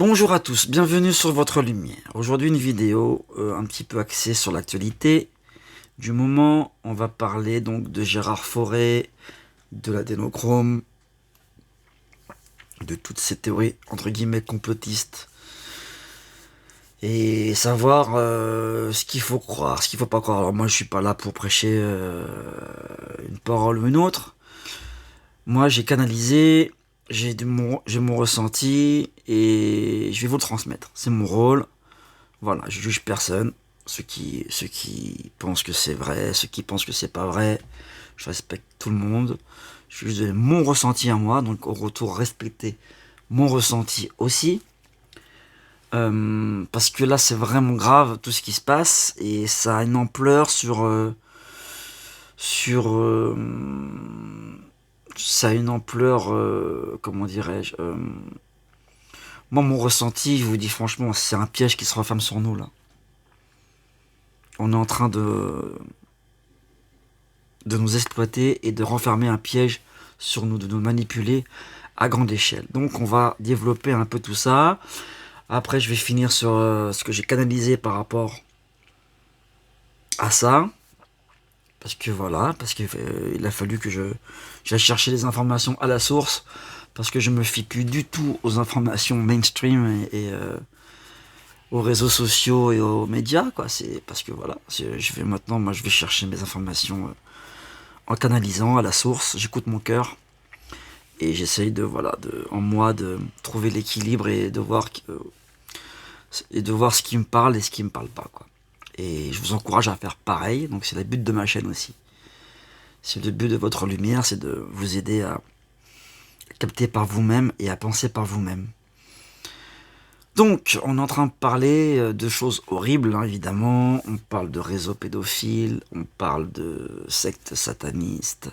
Bonjour à tous, bienvenue sur votre lumière. Aujourd'hui une vidéo un petit peu axée sur l'actualité du moment. On va parler donc de Gérard Fauré, de l'adénochrome, de toutes ces théories entre guillemets complotistes et savoir ce qu'il faut croire, ce qu'il faut pas croire. Alors moi je suis pas là pour prêcher une parole ou une autre. Moi j'ai canalisé, j'ai mon ressenti et je vais vous le transmettre. C'est mon rôle. Voilà, je juge personne. Ceux qui pensent que c'est vrai, ceux qui pensent que c'est pas vrai, je respecte tout le monde. Je vais juste donner mon ressenti à moi, donc au retour, respecter mon ressenti aussi. Parce que là, c'est vraiment grave tout ce qui se passe et ça a une ampleur sur ça a une ampleur, comment dirais-je, moi, mon ressenti, je vous dis franchement, c'est un piège qui se referme sur nous là. On est en train de nous exploiter et de renfermer un piège sur nous, de nous manipuler à grande échelle. Donc on va développer un peu tout ça. Après je vais finir sur ce que j'ai canalisé par rapport à ça. Parce que voilà, parce qu'il il a fallu que j'aille chercher les informations à la source. Parce que je me fie plus du tout aux informations mainstream et aux réseaux sociaux et aux médias, quoi. C'est parce que voilà, je vais maintenant, moi je vais chercher mes informations en canalisant à la source, j'écoute mon cœur et j'essaye de voilà en moi de trouver l'équilibre et de voir ce qui me parle et ce qui me parle pas, quoi. Et je vous encourage à faire pareil, donc c'est le but de ma chaîne aussi. C'est le but de votre lumière, c'est de vous aider à capter par vous-même et à penser par vous-même. Donc, on est en train de parler de choses horribles, hein, évidemment. On parle de réseaux pédophiles, on parle de sectes satanistes,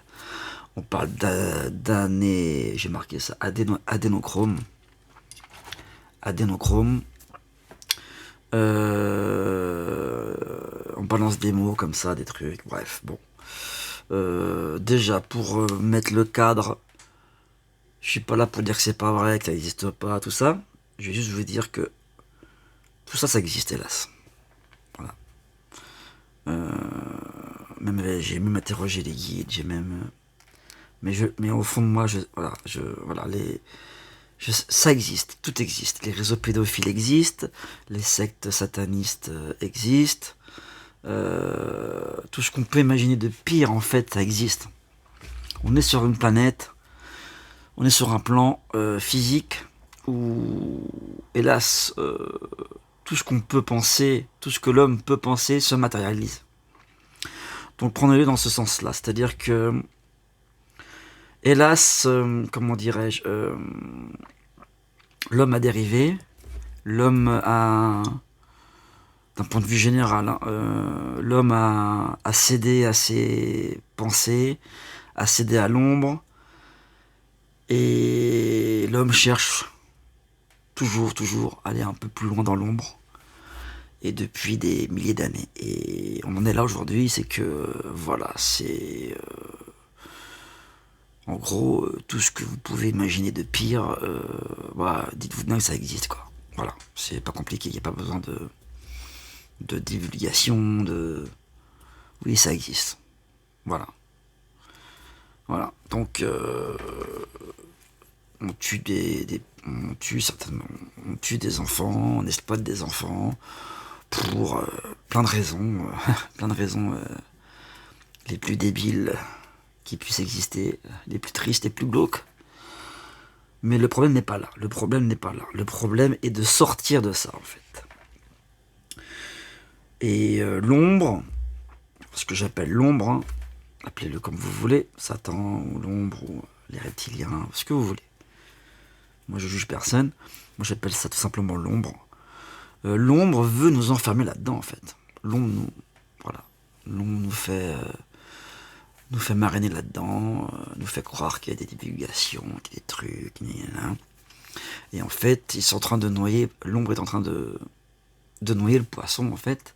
on parle j'ai marqué ça, adénochrome. Adénochrome. On balance des mots comme ça, des trucs, bref, bon. Déjà, pour mettre le cadre, je suis pas là pour dire que c'est pas vrai, que ça n'existe pas, tout ça. Je vais juste vous dire que tout ça, ça existe, hélas. Voilà. J'ai même interrogé les guides, j'ai même... mais au fond de moi, ça existe, tout existe. Les réseaux pédophiles existent, les sectes satanistes existent. Tout ce qu'on peut imaginer de pire, en fait, ça existe. On est sur une planète, on est sur un plan physique où, hélas, tout ce qu'on peut penser, tout ce que l'homme peut penser se matérialise. Donc prenez-le dans ce sens-là, c'est-à-dire que, hélas, comment dirais-je, l'homme a dérivé, l'homme a, d'un point de vue général, hein, l'homme a cédé à ses pensées, a cédé à l'ombre, et l'homme cherche toujours aller un peu plus loin dans l'ombre, et depuis des milliers d'années. Et on en est là aujourd'hui, c'est que, voilà, c'est... en gros, tout ce que vous pouvez imaginer de pire, voilà, dites-vous bien que ça existe, quoi. Voilà, c'est pas compliqué, il n'y a pas besoin de divulgation, de... Oui, ça existe. Voilà. Voilà. Donc, on tue on tue certainement, on tue des enfants, on exploite des enfants pour plein de raisons, plein de raisons les plus débiles qui puissent exister, les plus tristes et plus glauques. Mais le problème n'est pas là. Le problème n'est pas là. Le problème est de sortir de ça, en fait. Et l'ombre, ce que j'appelle l'ombre, hein, appelez-le comme vous voulez, Satan ou l'ombre ou les reptiliens, ce que vous voulez. Moi, je juge personne. Moi, j'appelle ça tout simplement l'ombre. L'ombre veut nous enfermer là-dedans, en fait. L'ombre nous, voilà, l'ombre nous fait mariner là-dedans, nous fait croire qu'il y a des divulgations, qu'il y a des trucs, et en fait, ils sont en train de noyer, l'ombre est en train de noyer le poisson, en fait,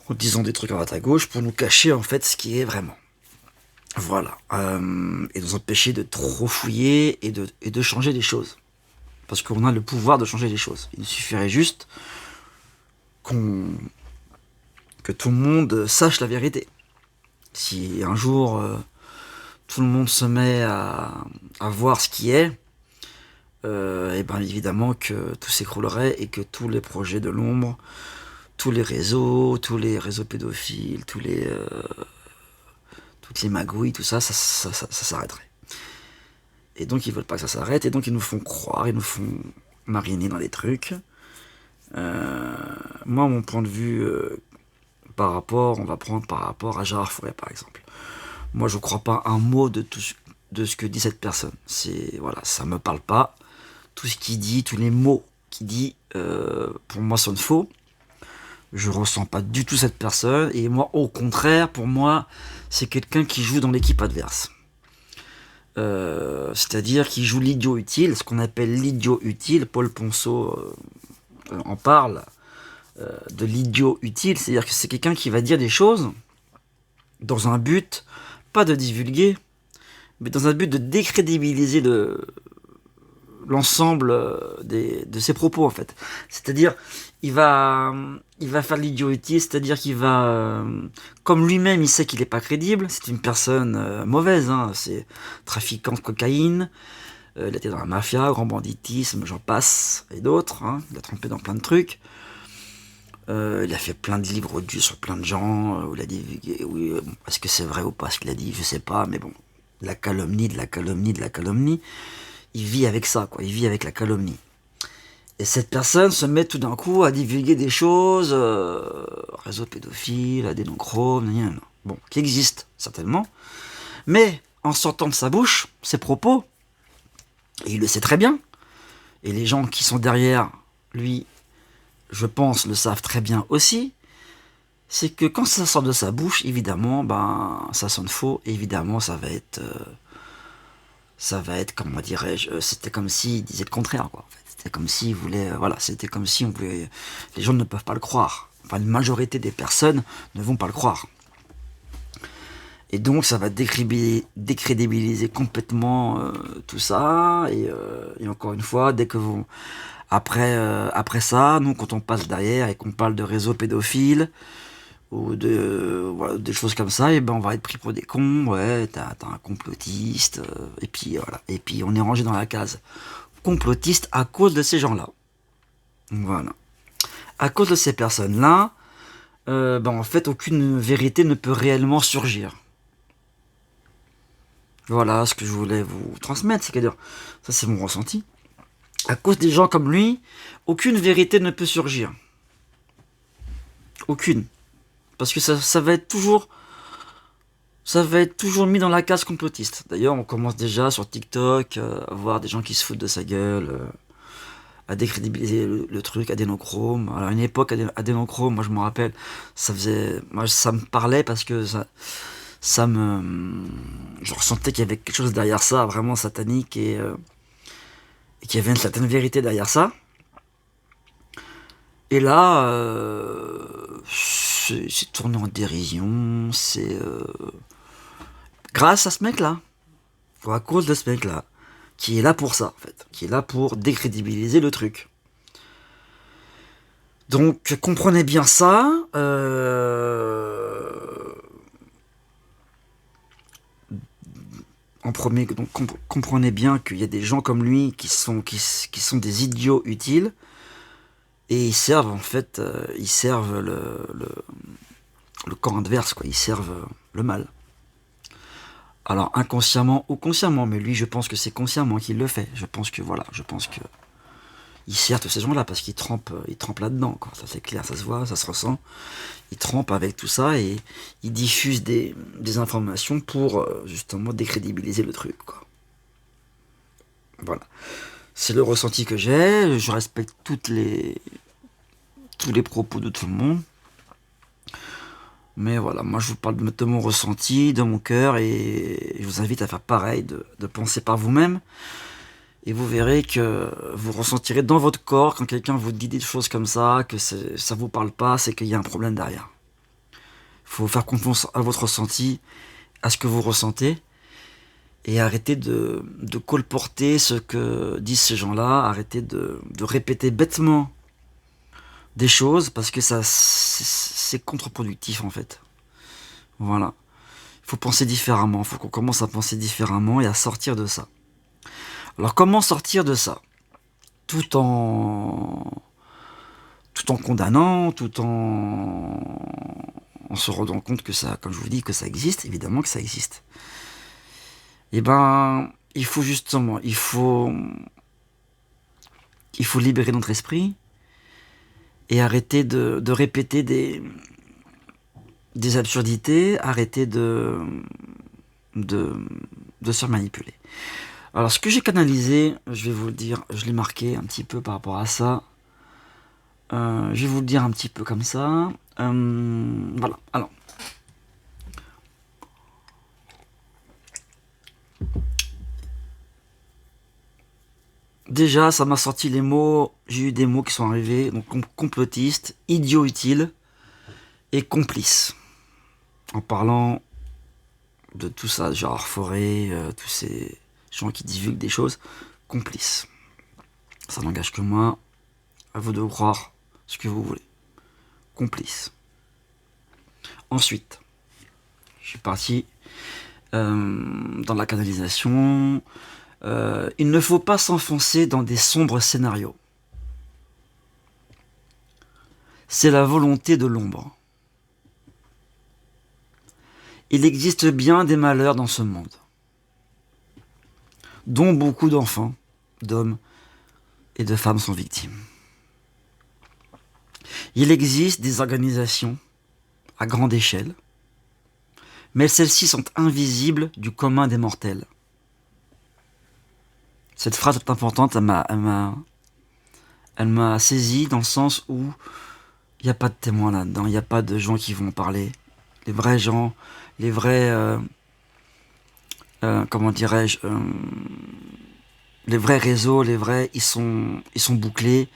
en disant des trucs à droite à gauche pour nous cacher, en fait, ce qui est vraiment. Voilà. Et nous empêcher de trop fouiller et de changer les choses. Parce qu'on a le pouvoir de changer les choses. Il suffirait juste que tout le monde sache la vérité. Si un jour tout le monde se met à voir ce qui est, et bien évidemment que tout s'écroulerait et que tous les projets de l'ombre, tous les réseaux pédophiles, toutes les magouilles, tout ça, ça s'arrêterait. Et donc ils veulent pas que ça s'arrête, et donc ils nous font croire, ils nous font mariner dans des trucs. Moi, mon point de vue on va prendre par rapport à Gérard Fauré, par exemple. Moi, je crois pas un mot de ce que dit cette personne. Voilà, ça me parle pas. Tout ce qu'il dit, tous les mots qu'il dit, pour moi, sonnent faux. Je ressens pas du tout cette personne, et moi, au contraire, pour moi, c'est quelqu'un qui joue dans l'équipe adverse. C'est-à-dire qui joue l'idiot utile, ce qu'on appelle l'idiot utile. Paul Ponceau en parle de l'idiot utile, c'est-à-dire que c'est quelqu'un qui va dire des choses dans un but, pas de divulguer, mais dans un but de décrédibiliser l'ensemble de ses propos, en fait. C'est-à-dire, il va faire l'idiot utile, c'est-à-dire qu'il va, comme lui-même, il sait qu'il n'est pas crédible, c'est une personne mauvaise, hein, c'est trafiquant de cocaïne, il était dans la mafia, grand banditisme, j'en passe, et d'autres, hein, il a trempé dans plein de trucs. Il a fait plein de livres odieux sur plein de gens, où il a divulgué, oui, bon, est-ce que c'est vrai ou pas ce qu'il a dit, je sais pas, mais bon, la calomnie, de la calomnie, de la calomnie, il vit avec ça, quoi, il vit avec la calomnie. Et cette personne se met tout d'un coup à divulguer des choses, réseau pédophile, adénochrome, bon, qui existent, certainement, mais en sortant de sa bouche, ses propos, et il le sait très bien, et les gens qui sont derrière lui, je pense, le savent très bien aussi, c'est que quand ça sort de sa bouche, évidemment, ça sonne faux, et évidemment, ça va être, comment dirais-je, c'était comme s'il disait le contraire, quoi, en fait. C'était comme s'il voulait, c'était comme si les gens ne peuvent pas le croire. Enfin, une majorité des personnes ne vont pas le croire. Et donc, ça va décrédibiliser complètement tout ça, et encore une fois, dès que vous... Après ça, nous, quand on passe derrière et qu'on parle de réseau pédophile ou des choses comme ça, et on va être pris pour des cons. Ouais, t'as un complotiste, et puis voilà. Et puis on est rangé dans la case complotiste à cause de ces gens-là. Voilà. À cause de ces personnes-là, en fait, aucune vérité ne peut réellement surgir. Voilà ce que je voulais vous transmettre, c'est-à-dire, ça c'est mon ressenti. À cause des gens comme lui, aucune vérité ne peut surgir. Aucune. Parce que ça va être toujours mis dans la case complotiste. D'ailleurs, on commence déjà sur TikTok à voir des gens qui se foutent de sa gueule, à décrédibiliser le truc, adénochrome. Alors, à une époque, adénochrome, moi je me rappelle, ça me parlait parce que je ressentais qu'il y avait quelque chose derrière ça, vraiment satanique, et qu'il y avait une certaine vérité derrière ça. Et là, c'est tourné en dérision, c'est grâce à ce mec-là, ou à cause de ce mec-là, qui est là pour ça, en fait, qui est là pour décrédibiliser le truc. Donc, comprenez bien ça, en premier, donc comprenez bien qu'il y a des gens comme lui qui sont des idiots utiles, et ils servent en fait, le camp adverse, quoi. Ils servent le mal. Alors inconsciemment ou consciemment, mais lui, je pense que c'est consciemment qu'il le fait. Je pense que il sert tous ces gens-là parce qu'il trempe là-dedans, quoi. Ça c'est clair, ça se voit, ça se ressent. Il trempe avec tout ça et il diffuse des informations pour justement décrédibiliser le truc, quoi. Voilà. C'est le ressenti que j'ai. Je respecte tous les propos de tout le monde. Mais voilà, moi je vous parle de mon ressenti, de mon cœur, et je vous invite à faire pareil, de penser par vous-même. Et vous verrez que vous ressentirez dans votre corps, quand quelqu'un vous dit des choses comme ça, que ça vous parle pas, c'est qu'il y a un problème derrière. Il faut faire confiance à votre ressenti, à ce que vous ressentez. et arrêtez de colporter ce que disent ces gens-là, arrêtez de répéter bêtement des choses, parce que ça c'est contre-productif en fait. Voilà. Il faut penser différemment, il faut qu'on commence à penser différemment et à sortir de ça. Alors comment sortir de ça? Tout en condamnant, tout en se rendant compte que ça, comme je vous dis, que ça existe, évidemment que ça existe. Eh ben, il faut justement, il faut libérer notre esprit et arrêter de répéter des absurdités, arrêter de se faire manipuler. Alors, ce que j'ai canalisé, je vais vous le dire, je l'ai marqué un petit peu par rapport à ça. Je vais vous le dire un petit peu comme ça. Voilà, alors. Déjà, ça m'a sorti les mots, j'ai eu des mots qui sont arrivés, donc complotiste, idiot utile et complice. En parlant de tout ça, Gérard Fauré, tous ces gens qui divulguent des choses, complice. Ça n'engage que moi, à vous de croire ce que vous voulez. Complice. Ensuite, je suis parti dans la canalisation. Il ne faut pas s'enfoncer dans des sombres scénarios. C'est la volonté de l'ombre. Il existe bien des malheurs dans ce monde, dont beaucoup d'enfants, d'hommes et de femmes sont victimes. Il existe des organisations à grande échelle, mais celles-ci sont invisibles du commun des mortels. Cette phrase est importante, elle m'a saisi dans le sens où il n'y a pas de témoins là-dedans, il n'y a pas de gens qui vont parler. Les vrais gens, les vrais, comment dirais-je, les vrais réseaux, les vrais, ils sont bouclés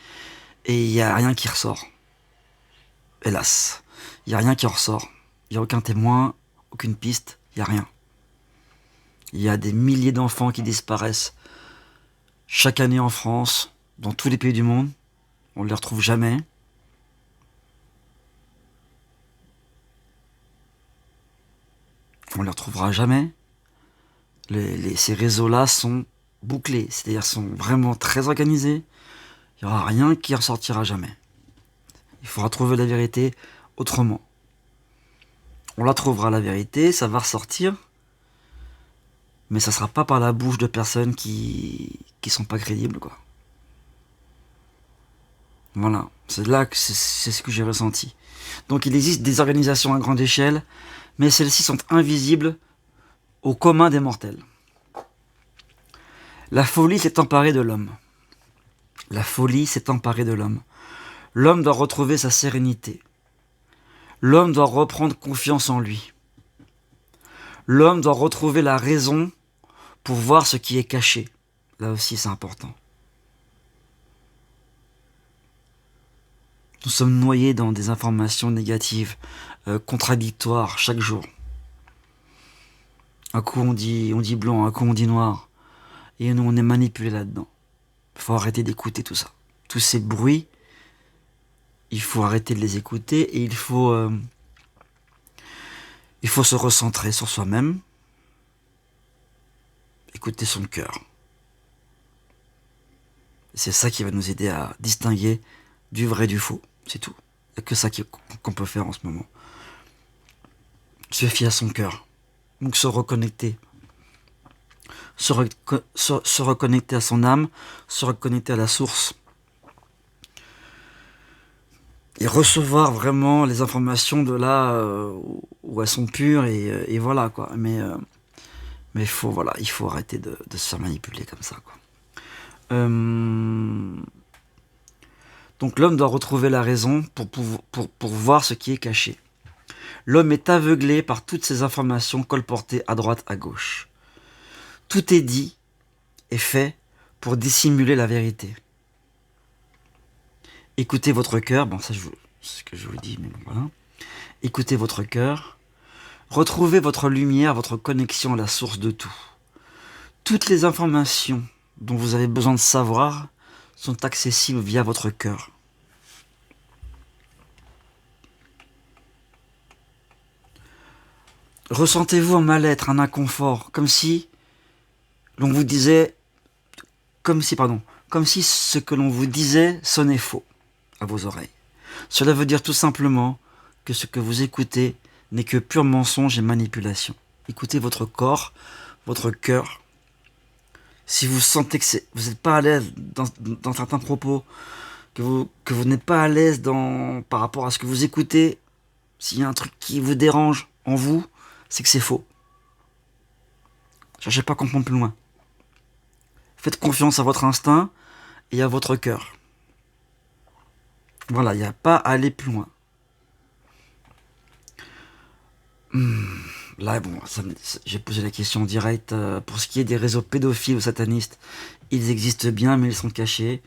et il n'y a rien qui ressort. Hélas, il n'y a rien qui en ressort. Il n'y a aucun témoin, aucune piste, il n'y a rien. Il y a des milliers d'enfants qui disparaissent chaque année en France, dans tous les pays du monde. On ne les retrouve jamais. On ne les retrouvera jamais. Ces réseaux-là sont bouclés, c'est-à-dire sont vraiment très organisés. Il n'y aura rien qui ressortira jamais. Il faudra trouver la vérité autrement. On la trouvera, la vérité, ça va ressortir, mais ça ne sera pas par la bouche de personnes qui sont pas crédibles, quoi. Voilà, c'est là que c'est ce que j'ai ressenti. Donc il existe des organisations à grande échelle, mais celles-ci sont invisibles au commun des mortels. La folie s'est emparée de l'homme. La folie s'est emparée de l'homme. L'homme doit retrouver sa sérénité. L'homme doit reprendre confiance en lui. L'homme doit retrouver la raison pour voir ce qui est caché. Là aussi, c'est important. Nous sommes noyés dans des informations négatives, contradictoires chaque jour. Un coup on dit blanc, un coup on dit noir. Et nous on est manipulés là-dedans. Il faut arrêter d'écouter tout ça. Tous ces bruits, il faut arrêter de les écouter et il faut se recentrer sur soi-même. Écouter son cœur. C'est ça qui va nous aider à distinguer du vrai du faux. C'est tout. Il n'y a que ça qu'on peut faire en ce moment. Se fier à son cœur. Donc se reconnecter. Se reconnecter à son âme. Se reconnecter à la source. Et recevoir vraiment les informations de là où elles sont pures et voilà quoi. Mais il faut arrêter de se faire manipuler comme ça quoi. Donc l'homme doit retrouver la raison pour voir ce qui est caché. L'homme est aveuglé par toutes ces informations colportées à droite, à gauche. Tout est dit et fait pour dissimuler la vérité. Écoutez votre cœur, bon ça c'est ce que je vous dis, mais bon voilà. Écoutez votre cœur, retrouvez votre lumière, votre connexion à la source de tout. Toutes les informations dont vous avez besoin de savoir sont accessibles via votre cœur. Ressentez-vous un mal-être, un inconfort, comme si l'on vous disait, comme si ce que l'on vous disait sonnait faux à vos oreilles. Cela veut dire tout simplement que ce que vous écoutez n'est que pur mensonge et manipulation. Écoutez votre corps, votre cœur. Si vous sentez que vous n'êtes pas à l'aise dans certains propos, que vous n'êtes pas à l'aise par rapport à ce que vous écoutez, s'il y a un truc qui vous dérange en vous, c'est que c'est faux. Cherchez pas à comprendre plus loin. Faites confiance à votre instinct et à votre cœur. Voilà, il n'y a pas à aller plus loin. Là, bon, j'ai posé la question directe. Pour ce qui est des réseaux pédophiles ou satanistes, ils existent bien, mais ils sont cachés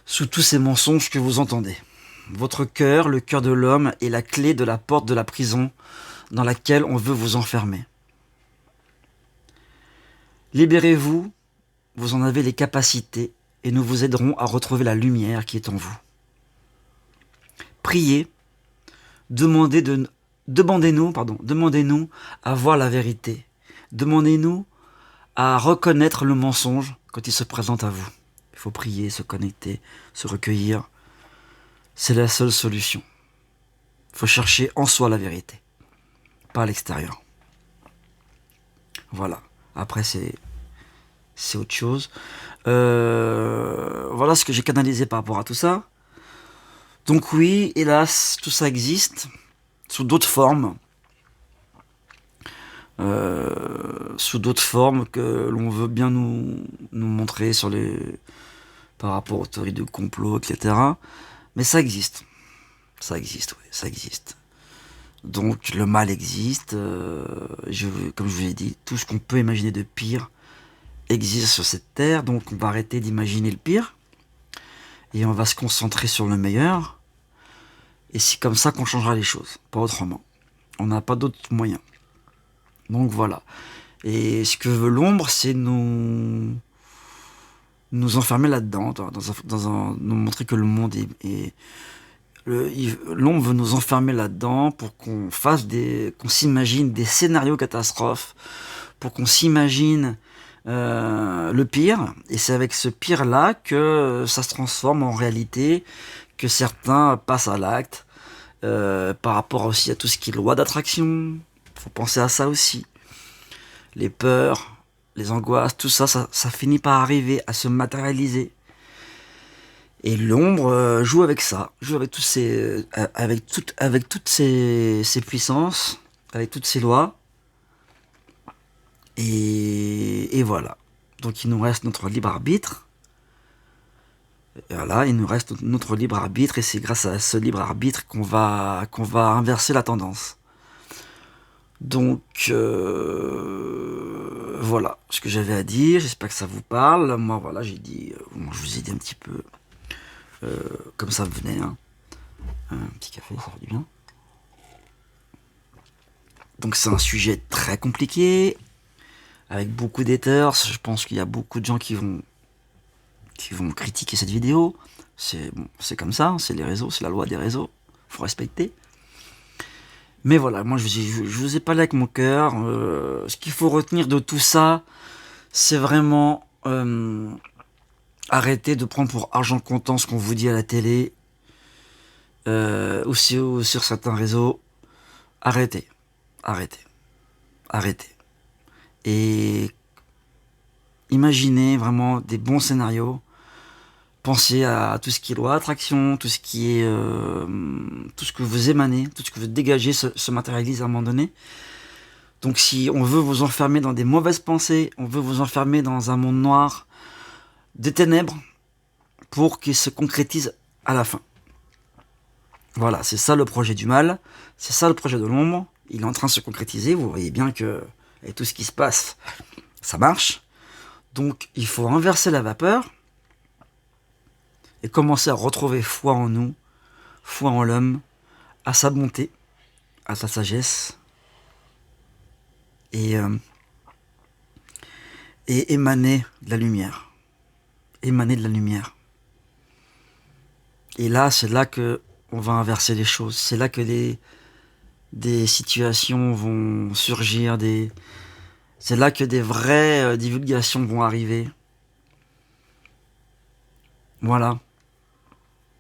sous tous ces mensonges que vous entendez. Votre cœur, le cœur de l'homme, est la clé de la porte de la prison dans laquelle on veut vous enfermer. Libérez-vous, vous en avez les capacités, et nous vous aiderons à retrouver la lumière qui est en vous. Priez, demandez-nous à voir la vérité. Demandez-nous à reconnaître le mensonge quand il se présente à vous. Il faut prier, se connecter, se recueillir. C'est la seule solution. Il faut chercher en soi la vérité, pas à l'extérieur. Voilà. Après, c'est autre chose. Voilà ce que j'ai canalisé par rapport à tout ça. Donc oui, hélas, tout ça existe sous d'autres formes. Sous d'autres formes que l'on veut bien nous montrer par rapport aux théories de complot, etc. Mais ça existe. Ça existe, oui, ça existe. Donc le mal existe. Comme je vous l'ai dit, tout ce qu'on peut imaginer de pire existe sur cette terre. Donc on va arrêter d'imaginer le pire. Et on va se concentrer sur le meilleur. Et c'est comme ça qu'on changera les choses, pas autrement. On n'a pas d'autre moyen. Donc voilà. Et ce que veut l'ombre, c'est nous enfermer là-dedans, nous montrer que le monde l'ombre veut nous enfermer là-dedans pour qu'on s'imagine des scénarios catastrophes, pour qu'on s'imagine le pire, et c'est avec ce pire-là que ça se transforme en réalité, que certains passent à l'acte, par rapport aussi à tout ce qui est loi d'attraction. Faut penser à ça aussi. Les peurs, les angoisses, tout ça, ça finit par arriver à se matérialiser. Et l'ombre joue avec ça, joue avec avec toutes ces puissances, avec toutes ces lois. Et voilà. Donc il nous reste notre libre arbitre. Et voilà, il nous reste notre libre arbitre, et c'est grâce à ce libre arbitre qu'on va inverser la tendance. Donc voilà ce que j'avais à dire. J'espère que ça vous parle. Moi voilà, j'ai dit, je vous ai dit un petit peu comme ça venait. Hein. Un petit café, ça fait du bien. Donc c'est un sujet très compliqué, avec beaucoup d'haters. Je pense qu'il y a beaucoup de gens qui vont critiquer cette vidéo. C'est comme ça, hein, c'est les réseaux, c'est la loi des réseaux. Faut respecter. Mais voilà, moi je vous ai parlé avec mon cœur. Ce qu'il faut retenir de tout ça, c'est vraiment arrêter de prendre pour argent comptant ce qu'on vous dit à la télé, ou sur certains réseaux. Arrêtez. Et imaginez vraiment des bons scénarios. Pensez à tout ce qui est loi d'attraction, tout ce qui est tout ce que vous émanez, tout ce que vous dégagez se matérialise à un moment donné. Donc si on veut vous enfermer dans des mauvaises pensées, on veut vous enfermer dans un monde noir, des ténèbres, pour qu'il se concrétise à la fin. Voilà, c'est ça le projet du mal, c'est ça le projet de l'ombre. Il est en train de se concrétiser, vous voyez bien que avec tout ce qui se passe, ça marche. Donc il faut inverser la vapeur et commencer à retrouver foi en nous, foi en l'homme, à sa bonté, à sa sagesse. Et et émaner de la lumière. Émaner de la lumière. Et là, c'est là que on va inverser les choses. C'est là que des situations vont surgir, c'est là que des vraies divulgations vont arriver. Voilà.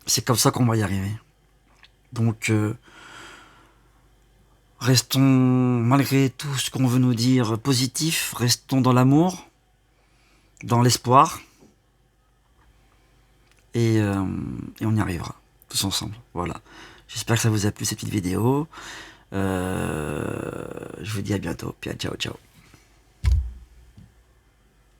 C'est comme ça qu'on va y arriver. Donc, restons, malgré tout ce qu'on veut nous dire positif, restons dans l'amour, dans l'espoir, et on y arrivera, tous ensemble. Voilà. J'espère que ça vous a plu cette petite vidéo. Je vous dis à bientôt. Puis ciao, ciao.